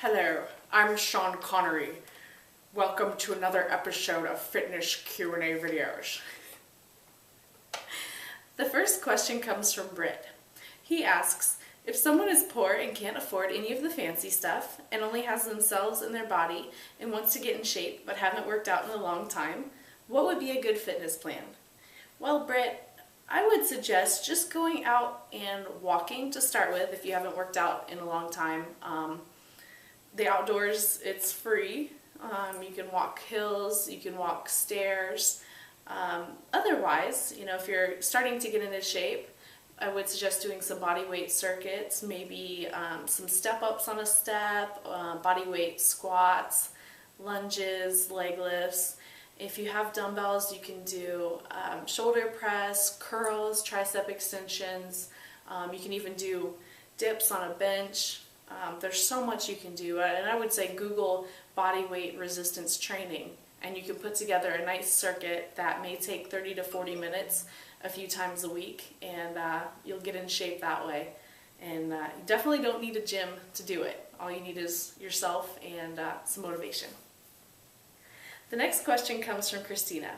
Hello, I'm Sean Connery. Welcome to another episode of Fitness Q&A videos. The first question comes from Britt. He asks, if someone is poor and can't afford any of the fancy stuff and only has themselves and their body and wants to get in shape but haven't worked out in a long time, what would be a good fitness plan? Well, Britt, I would suggest just going out and walking to start with if you haven't worked out in a long time. The outdoors, it's free. You can walk hills, you can walk stairs. Otherwise, if you're starting to get into shape, I would suggest doing some body weight circuits, maybe some step-ups on a step, body weight squats, lunges, leg lifts. If you have dumbbells, you can do shoulder press, curls, tricep extensions. You can even do dips on a bench. There's so much you can do, and I would say Google body weight resistance training, and you can put together a nice circuit that may take 30 to 40 minutes a few times a week, and you'll get in shape that way. And you definitely don't need a gym to do it. All you need is yourself and some motivation. The next question comes from Christina.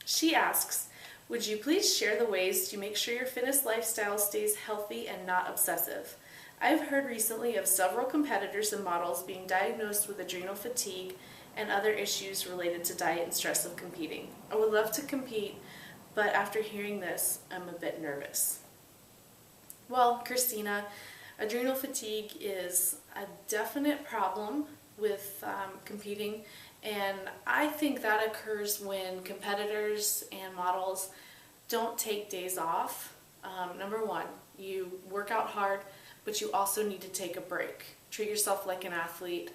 She asks, would you please share the ways to make sure your fitness lifestyle stays healthy and not obsessive? I've heard recently of several competitors and models being diagnosed with adrenal fatigue and other issues related to diet and stress of competing. I would love to compete, but after hearing this, I'm a bit nervous. Well, Christina, adrenal fatigue is a definite problem with competing, and I think that occurs when competitors and models don't take days off. Number one, you work out hard, but you also need to take a break. Treat yourself like an athlete.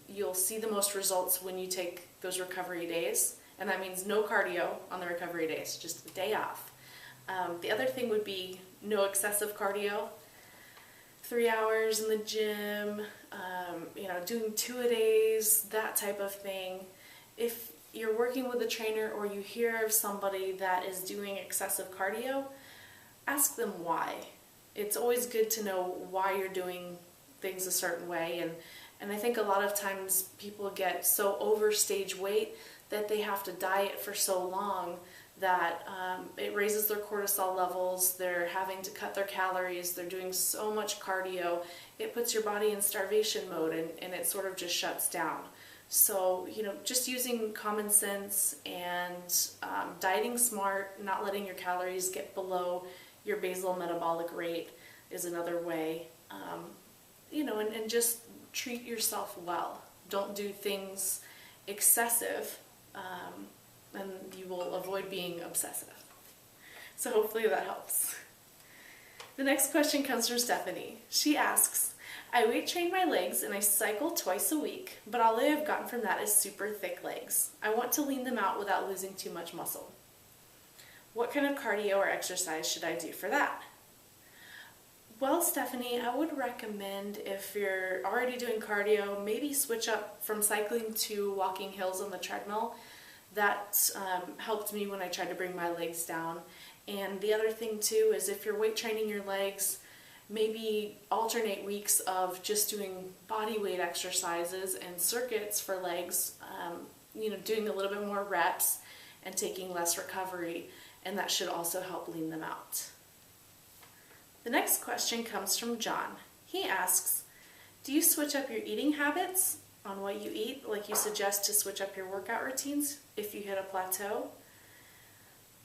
You'll see the most results when you take those recovery days, and that means no cardio on the recovery days, just a day off. The other thing would be no excessive cardio. 3 hours in the gym, doing 2-a-days, that type of thing. If you're working with a trainer or you hear of somebody that is doing excessive cardio, ask them why. It's always good to know why you're doing things a certain way, and I think a lot of times people get so over stage weight that they have to diet for so long that it raises their cortisol levels, they're having to cut their calories, they're doing so much cardio, it puts your body in starvation mode and it sort of just shuts down. So, just using common sense and dieting smart, not letting your calories get below your basal metabolic rate is another way, and just treat yourself well. Don't do things excessive, and you will avoid being obsessive. So hopefully that helps. The next question comes from Stephanie. She asks, I weight train my legs and I cycle twice a week, but all I have gotten from that is super thick legs. I want to lean them out without losing too much muscle. What kind of cardio or exercise should I do for that? Well, Stephanie, I would recommend, if you're already doing cardio, maybe switch up from cycling to walking hills on the treadmill. That helped me when I tried to bring my legs down. And the other thing too is if you're weight training your legs, maybe alternate weeks of just doing body weight exercises and circuits for legs, doing a little bit more reps and taking less recovery, and that should also help lean them out. The next question comes from John. He asks, do you switch up your eating habits on what you eat, like you suggest to switch up your workout routines if you hit a plateau?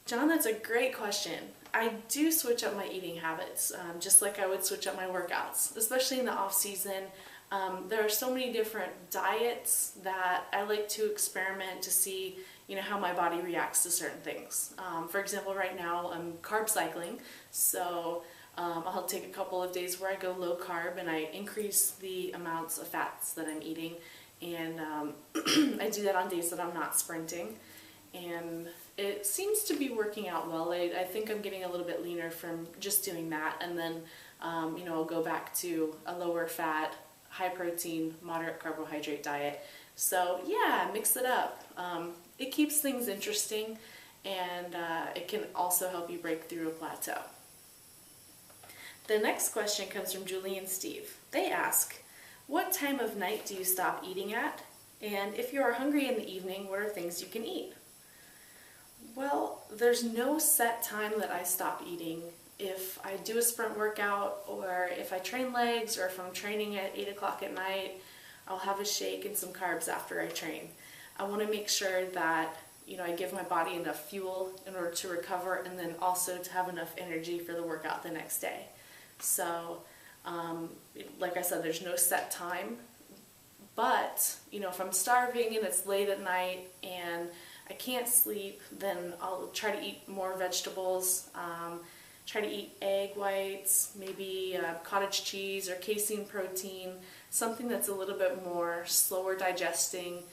John, that's a great question. I do switch up my eating habits, just like I would switch up my workouts, especially in the off season. There are so many different diets that I like to experiment to see, how my body reacts to certain things. For example, right now I'm carb cycling, so I'll take a couple of days where I go low carb and I increase the amounts of fats that I'm eating, and I do that on days that I'm not sprinting, and it seems to be working out well. I think I'm getting a little bit leaner from just doing that, and then I'll go back to a lower fat, high protein, moderate carbohydrate diet. So yeah, mix it up. It keeps things interesting, and it can also help you break through a plateau. The next question comes from Julie and Steve. They ask, What time of night do you stop eating at? And if you are hungry in the evening, what are things you can eat? Well, there's no set time that I stop eating. If I do a sprint workout, or if I train legs, or if I'm training at 8 o'clock at night, I'll have a shake and some carbs after I train. I want to make sure that I give my body enough fuel in order to recover, and then also to have enough energy for the workout the next day. So, like I said, there's no set time, but, if I'm starving and it's late at night and I can't sleep, then I'll try to eat more vegetables, try to eat egg whites, maybe cottage cheese or casein protein, something that's a little bit more slower digesting,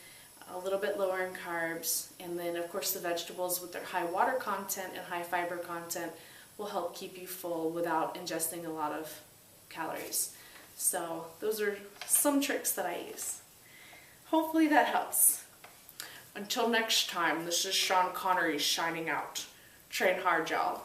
a little bit lower in carbs, and then of course the vegetables with their high water content and high fiber content will help keep you full without ingesting a lot of calories. So those are some tricks that I use. Hopefully that helps. Until next time, this is Sean Connery shining out. Train hard, y'all.